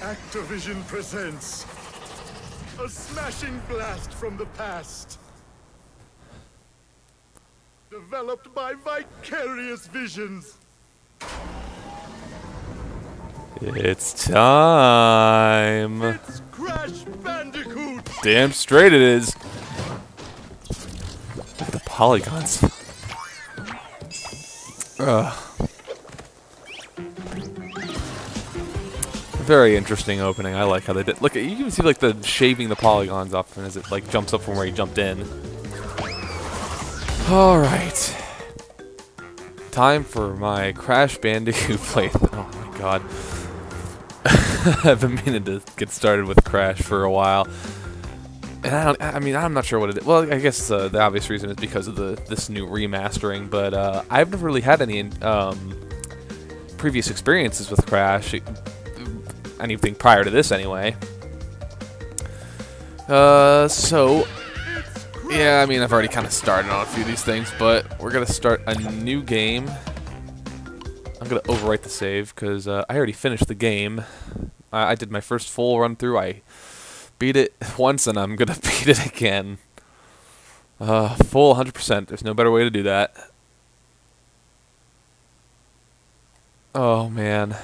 Activision presents a smashing blast from the past. Developed by Vicarious Visions. It's time. It's Crash Bandicoot. Damn straight it is. Look at the polygons. Ugh. Very interesting opening. I like how they did. Look, you can see like the shaving the polygons off as it like jumps up from where he jumped in. All right, time for my Crash Bandicoot playthrough. Oh my god, I've been meaning to get started with Crash for a while, and I'm not sure what it is. Well, I guess the obvious reason is because of this new remastering. But I've never really had any previous experiences with Crash. Anything prior to this, anyway. So, yeah, I mean, I've already kind of started on a few of these things, but we're going to start a new game. I'm going to overwrite the save, because I already finished the game. I did my first full run-through. I beat it once, and I'm going to beat it again. Full 100%. There's no better way to do that. Oh, man.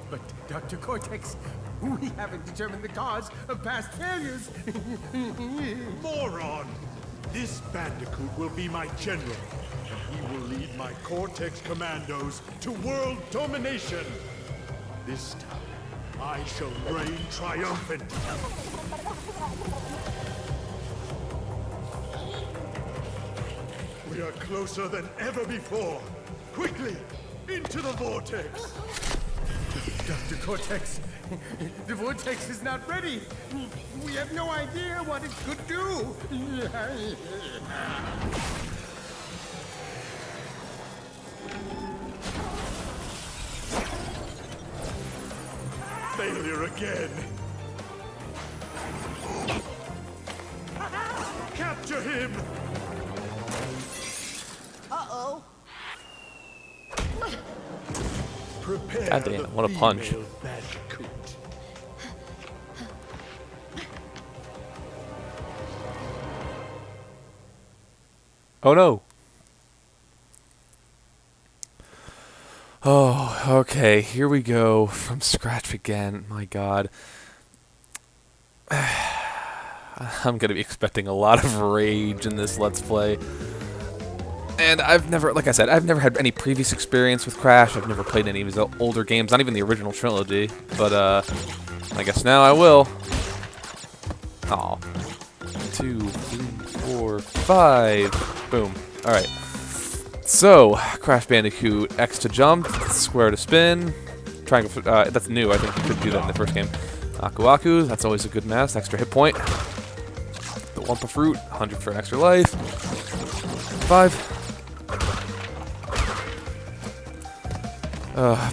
But, Dr. Cortex, we haven't determined the cause of past failures. Moron! This Bandicoot will be my general, and he will lead my Cortex commandos to world domination. This time, I shall reign triumphant. We are closer than ever before. Quickly, into the vortex. Dr. Cortex, the vortex is not ready. We have no idea what it could do. Failure again. Capture him! Uh-oh. Prepare God damn it, what a punch. Bandicoot. Oh no. Oh, okay, here we go from scratch again. My god. I'm gonna be expecting a lot of rage in this Let's Play. And I've never, like I said, I've never had any previous experience with Crash. I've never played any of his older games, not even the original trilogy. But, I guess now I will. Aw. 2, 3, 4, 5. Boom. Alright. So, Crash Bandicoot, X to jump, square to spin. Triangle, that's new, I think you could do that in the first game. Aku Aku, that's always a good mess, extra hit point. The Wumpa Fruit, 100 for extra life. 5.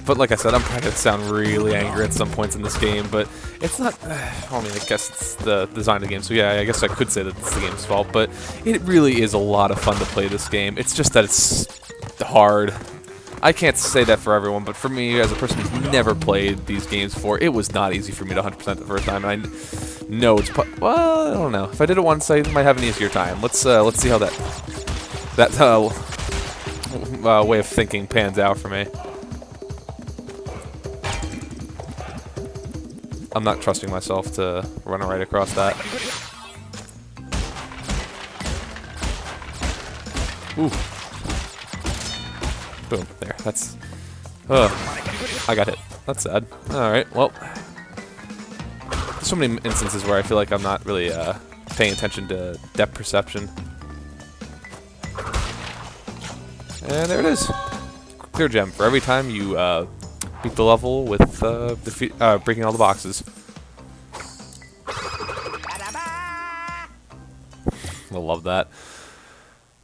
But like I said, I'm probably gonna sound really angry at some points in this game, but it's not. I mean, I guess it's the design of the game, so yeah, I guess I could say that it's the game's fault. But it really is a lot of fun to play this game. It's just that it's hard. I can't say that for everyone, but for me, as a person who's never played these games before, it was not easy for me to 100% the first time. And I know it's well, I don't know. If I did it once, I might have an easier time. Let's see how that way of thinking pans out for me. I'm not trusting myself to run right across that. Ooh. Boom. There. That's... I got hit. That's sad. Alright, well. There's so many instances where I feel like I'm not really paying attention to depth perception. And there it is. Clear gem for every time you beat the level with breaking all the boxes. I love that.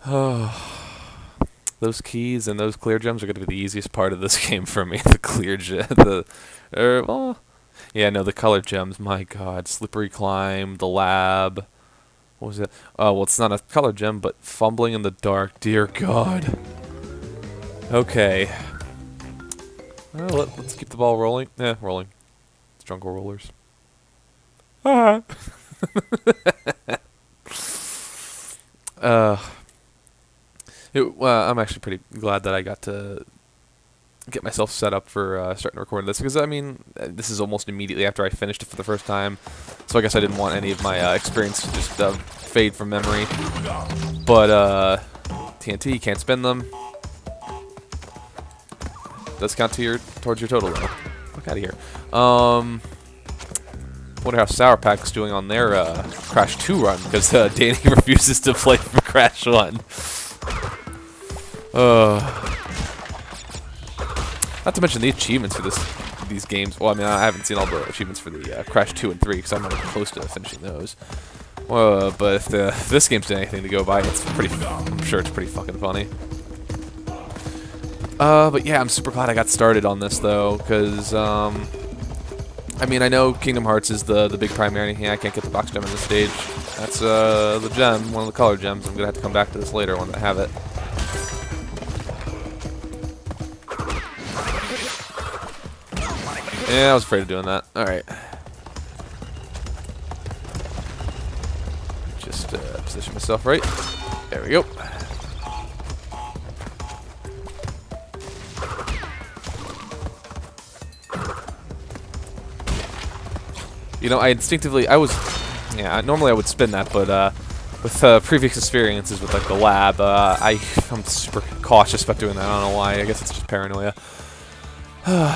Oh, those keys and those clear gems are going to be the easiest part of this game for me. The clear gem, well, yeah, no, the color gems. My God, slippery climb, the lab. What was it? Oh, well, it's not a color gem, but fumbling in the dark. Dear God. Okay. Well, let's keep the ball rolling. Rolling. Let's jungle rollers. Ah. I'm actually pretty glad that I got to get myself set up for starting to record this, because I mean, this is almost immediately after I finished it for the first time, so I guess I didn't want any of my experience to just fade from memory. But TNT, you can't spend them. Does count to towards your total though. Look out of here. Wonder how Sour Pack's doing on their Crash 2 run, because Danny refuses to play for Crash 1. Not to mention the achievements for these games. Well, I mean, I haven't seen all the achievements for the Crash 2 and 3, because I'm not even close to finishing those. But if this game's anything to go by, I'm sure it's pretty fucking funny. But yeah, I'm super glad I got started on this though, because I mean, I know Kingdom Hearts is the big primary. Yeah, I can't get the box gem in this stage. That's the gem, one of the color gems. I'm gonna have to come back to this later when I have it. Yeah, I was afraid of doing that. Alright. Just position myself right. There we go. You know, normally I would spin that, but with previous experiences with like the lab, I'm super cautious about doing that. I don't know why. I guess it's just paranoia.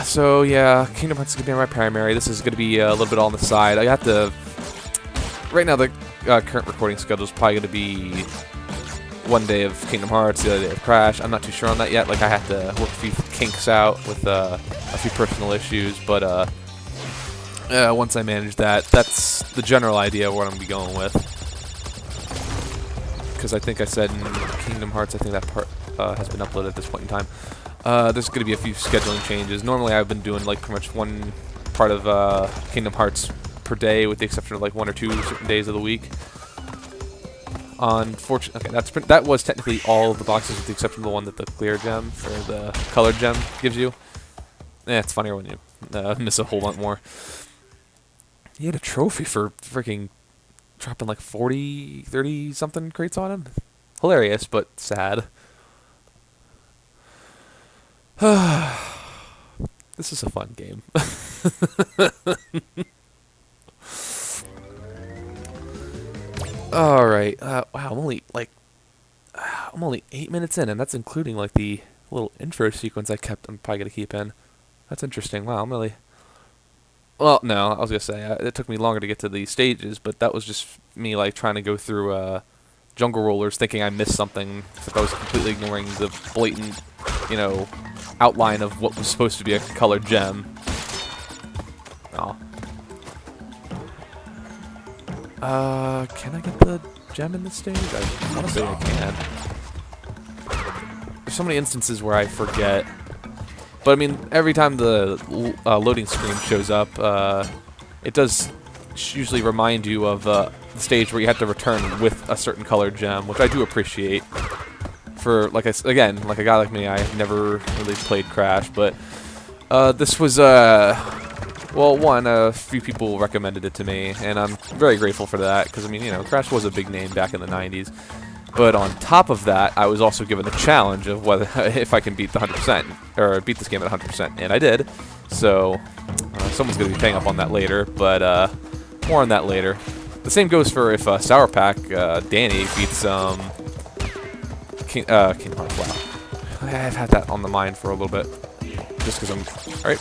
So yeah, Kingdom Hearts is gonna be my primary. This is gonna be a little bit on the side. I have to. Right now, the current recording schedule is probably gonna be one day of Kingdom Hearts, the other day of Crash. I'm not too sure on that yet. Like, I have to work a few kinks out with a few personal issues, but once I manage that, that's the general idea of what I'm gonna be going with. Because I think I said in Kingdom Hearts, I think that part has been uploaded at this point in time. There's going to be a few scheduling changes. Normally I've been doing like pretty much one part of Kingdom Hearts per day, with the exception of like 1 or 2 certain days of the week. Unfortunately, okay, that was technically all of the boxes with the exception of the one that the clear gem, or the colored gem, gives you. It's funnier when you miss a whole lot more. He had a trophy for freaking dropping like 40, 30 something crates on him. Hilarious, but sad. This is a fun game. All right. Wow, I'm only 8 minutes in, and that's including like the little intro sequence I'm probably gonna keep in. That's interesting. Wow, I'm really. Well, no, I was gonna say it took me longer to get to the stages, but that was just me like trying to go through jungle rollers, thinking I missed something. Except I was completely ignoring the blatant, outline of what was supposed to be a colored gem. Oh. Can I get the gem in this stage? I want to say I can. There's so many instances where I forget. But I mean, every time the loading screen shows up, it does usually remind you of the stage where you have to return with a certain colored gem, which I do appreciate. For like a guy like me, I've never really played Crash, but this was well, a few people recommended it to me, and I'm very grateful for that, because I mean, Crash was a big name back in the 90s. But on top of that, I was also given the challenge of whether if I can beat the 100%, or beat this game at 100%, and I did. So someone's going to be paying up on that later, but more on that later. The same goes for if Sour Pack Danny beats Kingdom Hearts. Wow, I've had that on the mind for a little bit, just because I'm alright.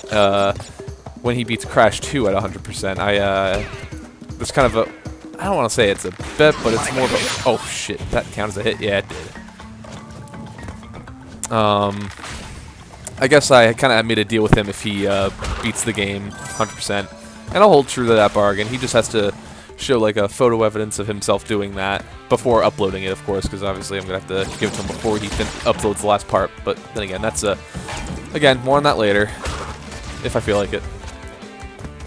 When he beats Crash 2 at 100%, there's kind of a. I don't want to say it's a bet, but it's more of a... Oh, shit. That counts as a hit? Yeah, it did. I guess I kind of made a deal with him if he beats the game 100%. And I'll hold true to that bargain. He just has to show, like, a photo evidence of himself doing that before uploading it, of course, because obviously I'm going to have to give it to him before he uploads the last part. But then again, that's again, more on that later, if I feel like it.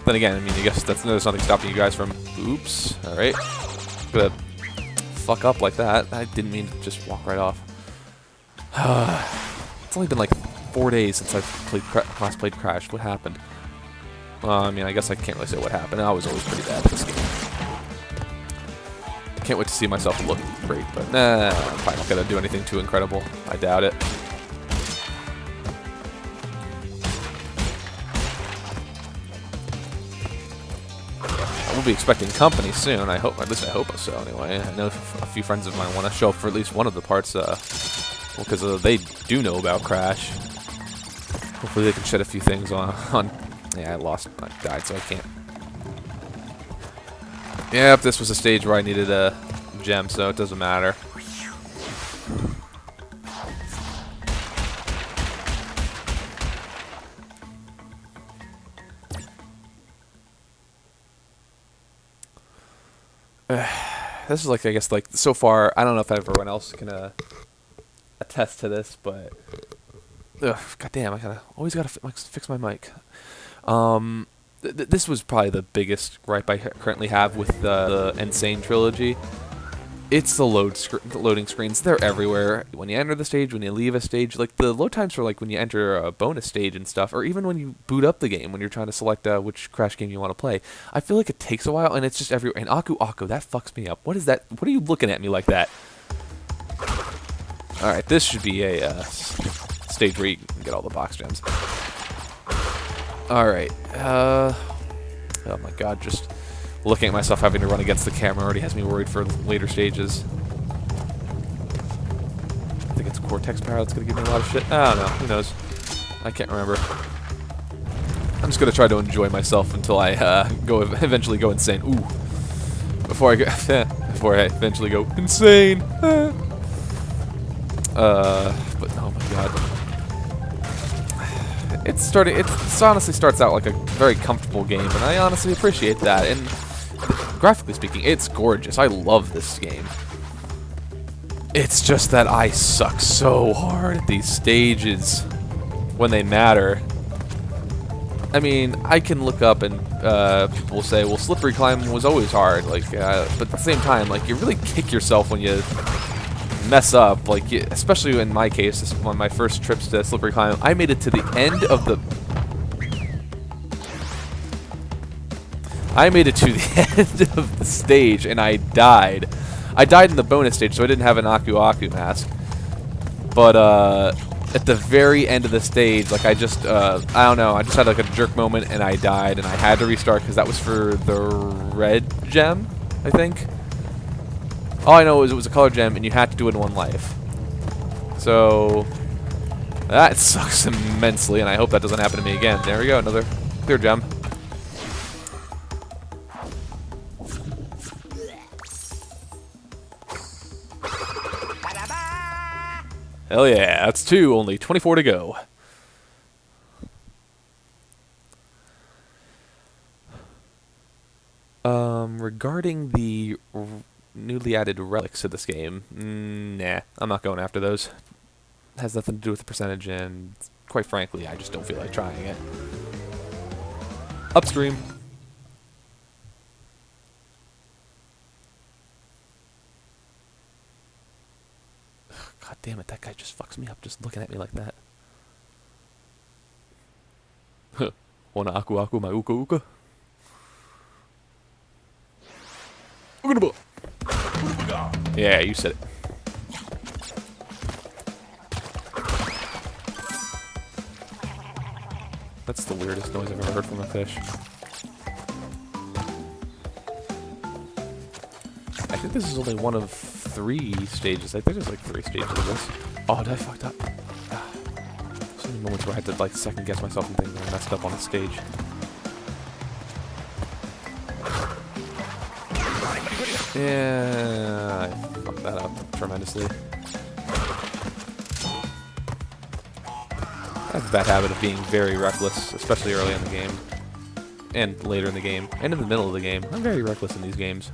Then again, I mean, I guess there's nothing stopping you guys from... Oops. Alright. Gonna fuck up like that. I didn't mean to just walk right off. It's only been like 4 days since I've last played Crash. What happened? I mean, I guess I can't really say what happened. I was always pretty bad at this game. Can't wait to see myself look great, but nah, I'm probably not going to do anything too incredible. I doubt it. We'll be expecting company soon. I hope, at least I hope so. Anyway, I know a few friends of mine want to show up for at least one of the parts, because they do know about Crash. Hopefully, they can shed a few things on. Yeah, I died, so I can't. Yep, this was a stage where I needed a gem, so it doesn't matter. This is like, I guess, like, so far, I don't know if everyone else can attest to this, but goddamn, always gotta fix my mic. This was probably the biggest gripe I currently have with the Insane trilogy. It's the loading screens. They're everywhere. When you enter the stage, when you leave a stage, like the load times for like when you enter a bonus stage and stuff, or even when you boot up the game when you're trying to select which Crash game you want to play. I feel like it takes a while, and it's just everywhere. And Aku Aku, that fucks me up. What is that? What are you looking at me like that? All right, this should be a stage where you can get all the box gems. All right. Oh my God, just looking at myself having to run against the camera already has me worried for later stages. I think it's Cortex power that's going to give me a lot of shit. I don't know. Who knows? I can't remember. I'm just going to try to enjoy myself until I eventually go insane. Ooh. Before I eventually go insane. But oh my God. It honestly starts out like a very comfortable game, and I honestly appreciate that. And graphically speaking, it's gorgeous. I love this game. It's just that I suck so hard at these stages when they matter. I mean, I can look up and people will say, well, slippery climb was always hard. Like, but at the same time, like, you really kick yourself when you mess up, like, especially in my case, this is one of my first trips to slippery climb. I made it to the end of the stage, and I died. I died in the bonus stage, so I didn't have an Aku Aku mask. But at the very end of the stage, like, I don't know, I just had like a jerk moment, and I died, and I had to restart because that was for the red gem, I think. All I know is it was a color gem, and you had to do it in one life. So that sucks immensely, and I hope that doesn't happen to me again. There we go, another clear gem. Hell yeah, that's 2, only 24 to go. Regarding the newly added relics to this game, nah, I'm not going after those. It has nothing to do with the percentage, and quite frankly, I just don't feel like trying it. Upstream. God damn it, that guy just fucks me up just looking at me like that. Wanna Aku Aku my Uka Uka? Yeah, you said it. That's the weirdest noise I've ever heard from a fish. I think this is only one of 3 stages. I think there's like 3 stages of this. Oh, did I fucked up? So many moments where I had to like second guess myself and think I messed up on the stage. Yeah, I fucked that up tremendously. I have a bad habit of being very reckless, especially early in the game. And later in the game. And in the middle of the game. I'm very reckless in these games.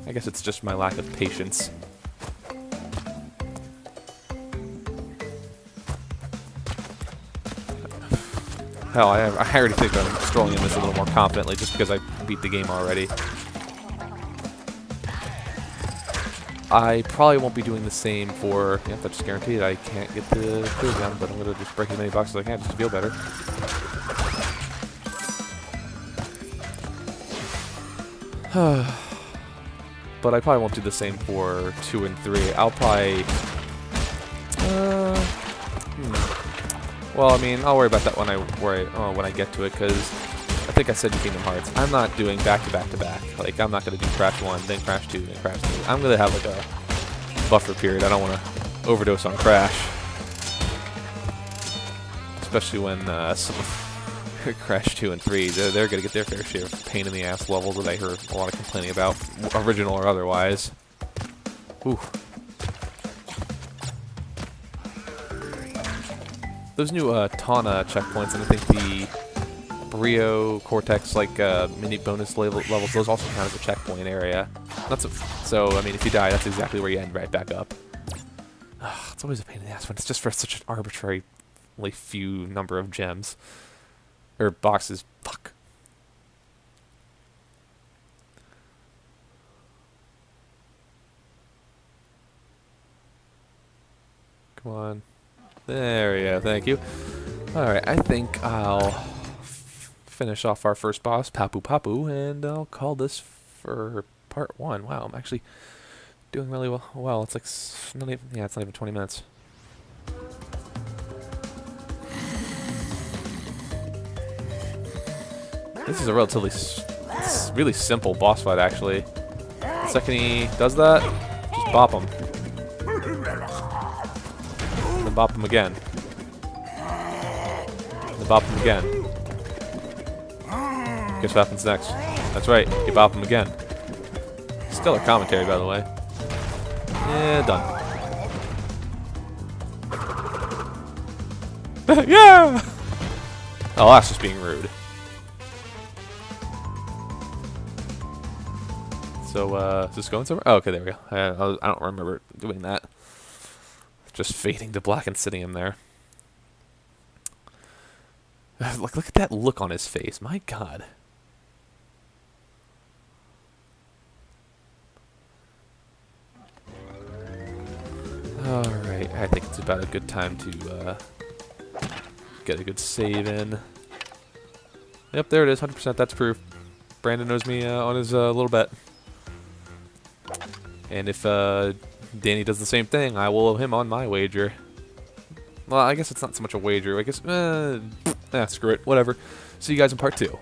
I guess it's just my lack of patience. Hell, I already think I'm strolling in this a little more confidently just because I beat the game already. I probably won't be doing the same for... Yeah, that's just guaranteed. I can't get the food down, but I'm going to just break as many boxes as I can just to feel better. But I probably won't do the same for 2 and 3. I'll probably... Well, I mean, I'll worry about that when I get to it, because I think I said in Kingdom Hearts, I'm not doing back-to-back-to-back. Like, I'm not going to do Crash 1, then Crash 2, then Crash 3. I'm going to have, like, a buffer period. I don't want to overdose on Crash. Especially when some of Crash 2 and 3, they're going to get their fair share of pain-in-the-ass levels that I heard a lot of complaining about, original or otherwise. Ooh. Those new Tawna checkpoints, and I think the Brio, Cortex, like mini bonus levels, those also count as a checkpoint area. So, I mean, if you die, that's exactly where you end, right back up. It's always a pain in the ass when it's just for such an arbitrarily few number of gems. Or boxes. Fuck. Come on. There we go, thank you. Alright, I think I'll finish off our first boss, Papu Papu, and I'll call this for part 1. Wow, I'm actually doing really well. It's like, it's not even 20 minutes. This is a relatively, really simple boss fight, actually. The second he does that, just bop him. Then bop him again. Then bop him again. Guess what happens next? That's right, you bop him again. Stellar commentary, by the way. Yeah, done. Yeah! Oh, that's just being rude. So, is this going somewhere? Oh, okay, there we go. I don't remember doing that. Just fading to black and sitting him there. Look at that look on his face. My God. Alright, I think it's about a good time to get a good save in. Yep, there it is. 100%. That's proof. Brandon knows me on his little bet. And if Danny does the same thing, I will owe him on my wager. Well, I guess it's not so much a wager. I guess, screw it. Whatever. See you guys in part 2.